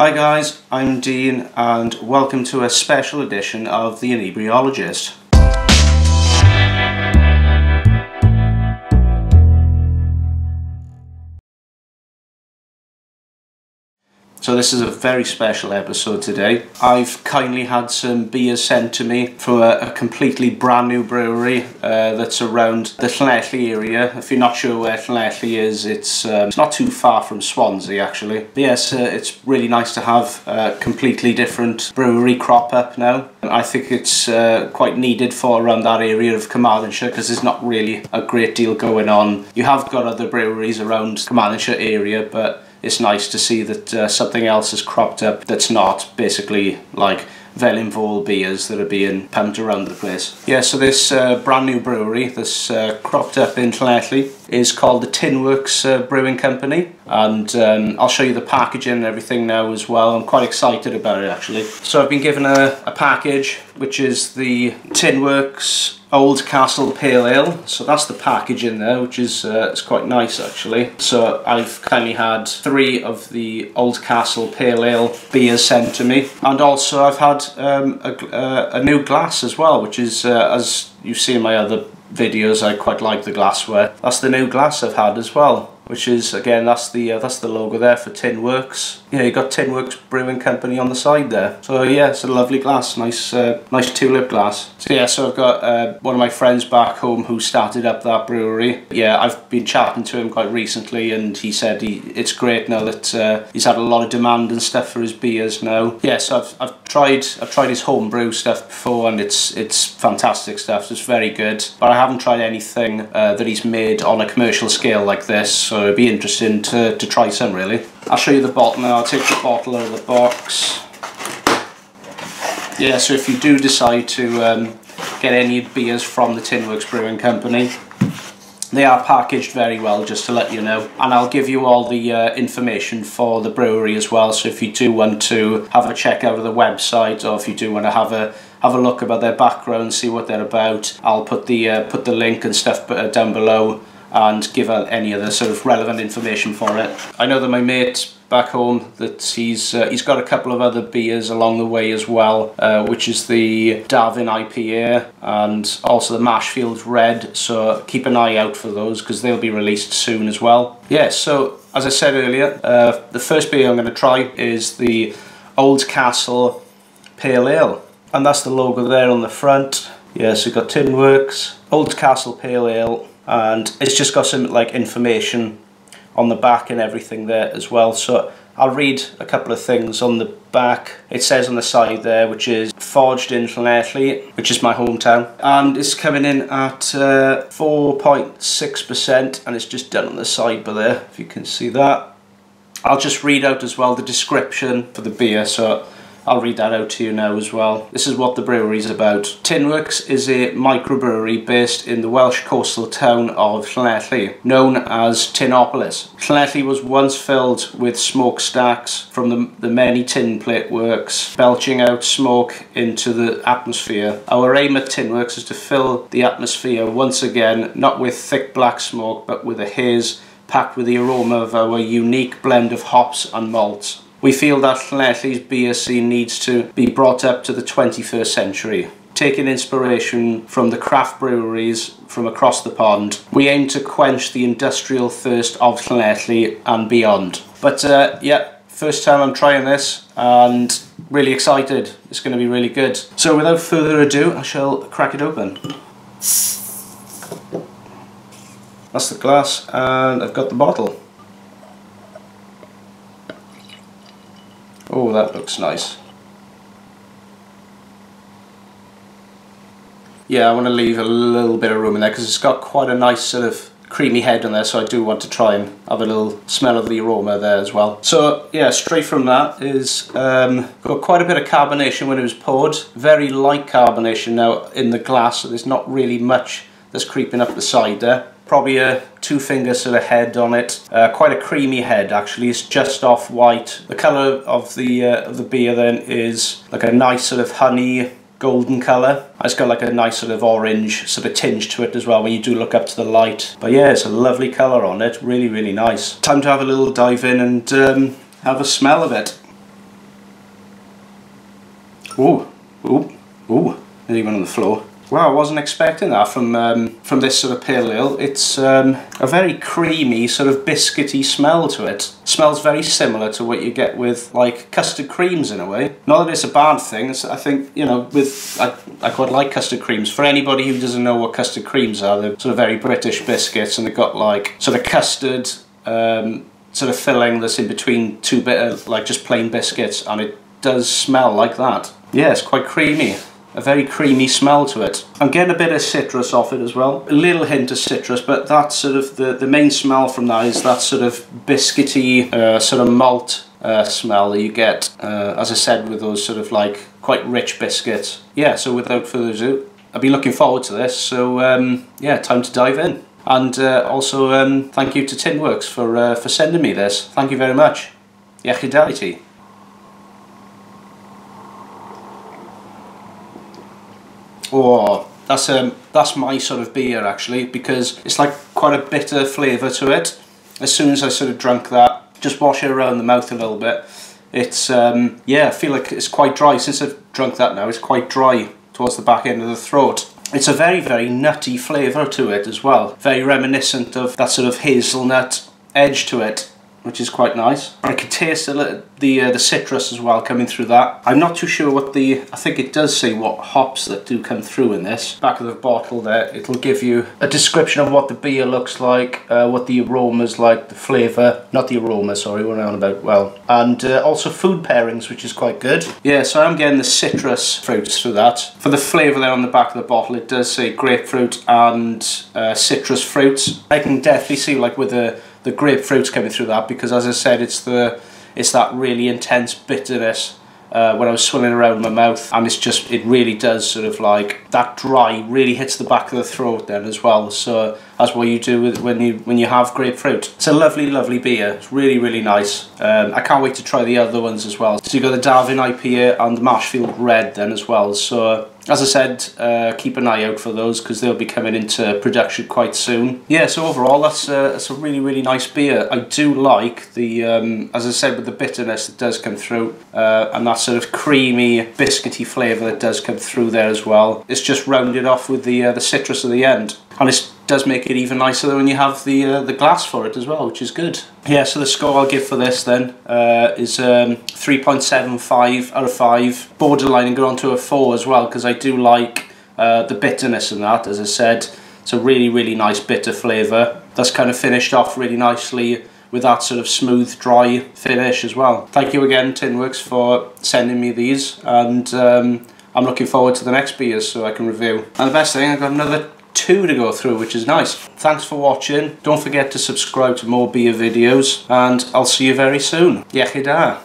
Hi guys, I'm Dean and welcome to a special edition of the Inebriologist. So this is a very special episode today. I've kindly had some beers sent to me from a completely brand new brewery that's around the Llanelli area. If you're not sure where Llanelli is, it's not too far from Swansea actually. But yes, it's really nice to have a completely different brewery crop up now. I think it's quite needed for around that area of Carmarthenshire because there's not really a great deal going on. You have got other breweries around Carmarthenshire area, but it's nice to see that something else has cropped up that's not basically like Vellinvol beers that are being pumped around the place. Yeah, so this brand new brewery that's cropped up in Llanelli is called the Tinworks Brewing Company, and I'll show you the packaging and everything now as well. I'm quite excited about it actually. So I've been given a package which is the Tinworks Old Castle Pale Ale. So that's the package in there, which is it's quite nice actually. So I've kindly had 3 of the Old Castle Pale Ale beers sent to me, and also I've had a new glass as well, which is as you see in my other videos, I quite like the glassware. That's the new glass I've had as well, which is again that's the logo there for Tinworks. Yeah, you got Tinworks Brewing Company on the side there. So yeah, it's a lovely glass, nice tulip glass. So yeah, so I've got one of my friends back home who started up that brewery. Yeah, I've been chatting to him quite recently, and he said it's great now that he's had a lot of demand and stuff for his beers now. Yeah, so I've tried his homebrew stuff before, and it's fantastic stuff. It's very good, but I haven't tried anything that he's made on a commercial scale like this. So it'd be interesting to try some really. I'll show you the bottle now. I'll take the bottle out of the box. Yeah, so if you do decide to get any beers from the Tinworks Brewing Company, they are packaged very well, just to let you know. And I'll give you all the information for the brewery as well, so if you do want to have a check out of the website, or if you do want to have a look about their background, see what they're about, I'll put the link and stuff down below, and give out any other sort of relevant information for it. I know that my mate back home, that he's got a couple of other beers along the way as well, which is the Darwin IPA and also the Marshfield Red, so keep an eye out for those because they'll be released soon as well. Yeah, so as I said earlier, the first beer I'm going to try is the Old Castle Pale Ale, and that's the logo there on the front. Yeah, so you've got Tinworks, Old Castle Pale Ale, and it's just got some like information on the back and everything there as well. So I'll read a couple of things on the back. It says on the side there, which is forged in Llanelli, which is my hometown, and it's coming in at 4.6%, and it's just done on the side by there, if you can see that. I'll just read out as well the description for the beer, so I'll read that out to you now as well. This is what the brewery is about. Tinworks is a microbrewery based in the Welsh coastal town of Llanelli, known as Tinopolis. Llanelli was once filled with smokestacks from the many tin plate works, belching out smoke into the atmosphere. Our aim at Tinworks is to fill the atmosphere once again, not with thick black smoke, but with a haze packed with the aroma of our unique blend of hops and malts. We feel that Llanelli's beer scene needs to be brought up to the 21st century. Taking inspiration from the craft breweries from across the pond, we aim to quench the industrial thirst of Llanelli and beyond. But yeah, first time I'm trying this and really excited. It's going to be really good. So without further ado, I shall crack it open. That's the glass, and I've got the bottle. Oh, that looks nice. Yeah, I want to leave a little bit of room in there because it's got quite a nice sort of creamy head on there, so I do want to try and have a little smell of the aroma there as well. So yeah, straight from that is got quite a bit of carbonation when it was poured. Very light carbonation now in the glass, so there's not really much that's creeping up the side there. Probably a 2-finger sort of head on it. Quite a creamy head actually. It's just off white. The colour of the beer then is like a nice sort of honey golden colour. It's got like a nice sort of orange sort of tinge to it as well when you do look up to the light. But yeah, it's a lovely colour on it. Really, really nice. Time to have a little dive in and have a smell of it. Ooh, ooh, ooh, nearly went on the floor. Well, I wasn't expecting that from this sort of pale ale. It's a very creamy, sort of biscuity smell to it. Smells very similar to what you get with like custard creams in a way. Not that it's a bad thing. I think, you know, I quite like custard creams. For anybody who doesn't know what custard creams are, they're sort of very British biscuits, and they've got like sort of custard sort of filling that's in between two bit of like just plain biscuits, and it does smell like that. Yeah, it's quite creamy. A very creamy smell to it. I'm getting a bit of citrus off it as well. A little hint of citrus, but that's sort of the main smell from that is that sort of biscuity, sort of malt smell that you get, as I said, with those sort of like quite rich biscuits. Yeah, so without further ado, I've been looking forward to this, so yeah, time to dive in. And also thank you to Tinworks for sending me this. Thank you very much. Iechyd. Oh, that's my sort of beer actually, because it's like quite a bitter flavour to it. As soon as I sort of drunk that, just wash it around the mouth a little bit. It's yeah, I feel like it's quite dry. Since I've drunk that now, it's quite dry towards the back end of the throat. It's a very, very nutty flavour to it as well. Very reminiscent of that sort of hazelnut edge to it, which is quite nice. I can taste a little, the citrus as well coming through that. I'm not too sure what I think it does say what hops that do come through in this. Back of the bottle there, it'll give you a description of what the beer looks like, what the aroma's like, the flavour, not the aroma, sorry, what am I on about, well. And also food pairings, which is quite good. Yeah, so I'm getting the citrus fruits through that. For the flavour there on the back of the bottle, it does say grapefruit and citrus fruits. I can definitely see like with the grapefruit's coming through that, because as I said, it's that really intense bitterness when I was swilling around in my mouth, and it really does sort of like that dry really hits the back of the throat then as well. So that's what you do with when you have grapefruit. It's a lovely beer. It's really, really nice. I can't wait to try the other ones as well. So you got the Darwin IPA and the Marshfield Red then as well. So as I said, keep an eye out for those, because they'll be coming into production quite soon. Yeah, so overall that's a really, really nice beer. I do like the, as I said, with the bitterness that does come through, and that sort of creamy, biscuity flavour that does come through there as well. It's just rounded off with the citrus at the end. And it does make it even nicer when you have the glass for it as well, which is good. Yeah, so the score I'll give for this then is 3.75 out of 5. Borderline going on to a 4 as well, because I do like the bitterness in that, as I said. It's a really, really nice bitter flavour. That's kind of finished off really nicely with that sort of smooth, dry finish as well. Thank you again, Tinworks, for sending me these, and I'm looking forward to the next beers so I can review. And the best thing, I've got another 2 to go through, which is nice. Thanks for watching. Don't forget to subscribe to more beer videos, and I'll see you very soon. Iechyd.